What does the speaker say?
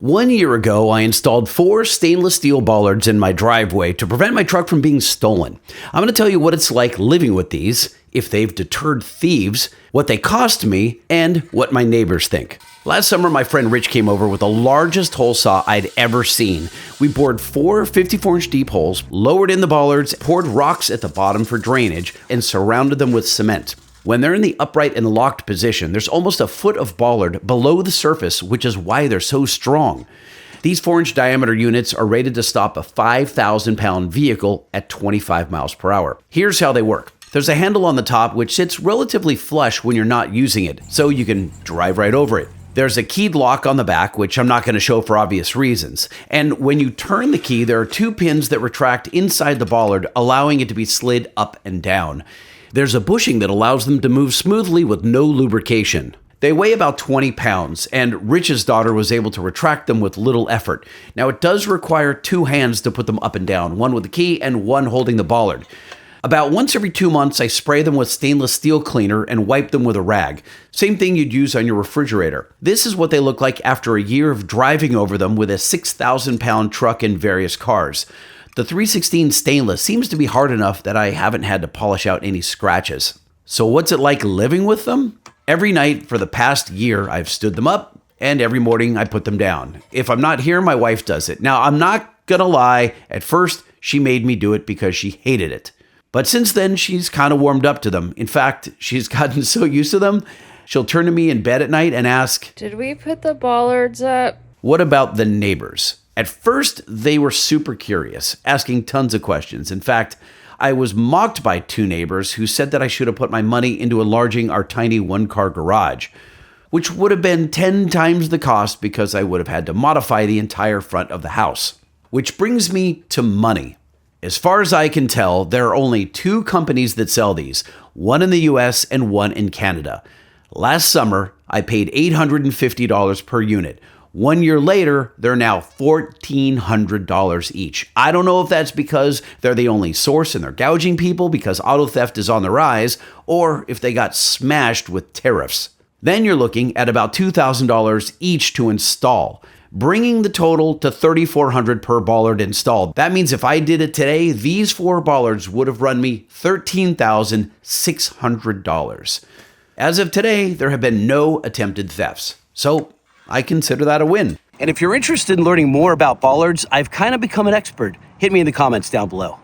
1 year ago, I installed 4 stainless steel bollards in my driveway to prevent my truck from being stolen. I'm going to tell you what it's like living with these, if they've deterred thieves, what they cost me, and what my neighbors think. Last summer, my friend Rich came over with the largest hole saw I'd ever seen. We bored 4 54-inch deep holes, lowered in the bollards, poured rocks at the bottom for drainage, and surrounded them with cement. When they're in the upright and locked position, there's almost a foot of bollard below the surface, which is why they're so strong. These 4-inch diameter units are rated to stop a 5,000-pound vehicle at 25 miles per hour. Here's how they work. There's a handle on the top which sits relatively flush when you're not using it, so you can drive right over it. There's a keyed lock on the back, which I'm not going to show for obvious reasons. And when you turn the key, there are 2 pins that retract inside the bollard, allowing it to be slid up and down. There's a bushing that allows them to move smoothly with no lubrication. They weigh about 20 pounds, and Rich's daughter was able to retract them with little effort. Now, it does require 2 hands to put them up and down, one with the key and one holding the bollard. About once every 2 months, I spray them with stainless steel cleaner and wipe them with a rag. Same thing you'd use on your refrigerator. This is what they look like after a year of driving over them with a 6,000-pound truck and various cars. The 316 stainless seems to be hard enough that I haven't had to polish out any scratches. So what's it like living with them? Every night for the past year, I've stood them up, and every morning I put them down. If I'm not here, my wife does it. Now, I'm not gonna lie, at first she made me do it because she hated it. But since then, she's kind of warmed up to them. In fact, she's gotten so used to them, she'll turn to me in bed at night and ask, "Did we put the bollards up?" What about the neighbors? At first, they were super curious, asking tons of questions. In fact, I was mocked by 2 neighbors who said that I should have put my money into enlarging our tiny 1-car garage, which would have been 10 times the cost because I would have had to modify the entire front of the house. Which brings me to money. As far as I can tell, there are only 2 companies that sell these, one in the US and one in Canada. Last summer, I paid $850 per unit. 1 year later, they're now $1,400 each. I don't know if that's because they're the only source and they're gouging people because auto theft is on the rise, or if they got smashed with tariffs. Then you're looking at about $2,000 each to install, bringing the total to $3,400 per bollard installed. That means if I did it today, these 4 bollards would have run me $13,600. As of today, there have been no attempted thefts. So I consider that a win. And if you're interested in learning more about bollards, I've kind of become an expert. Hit me in the comments down below.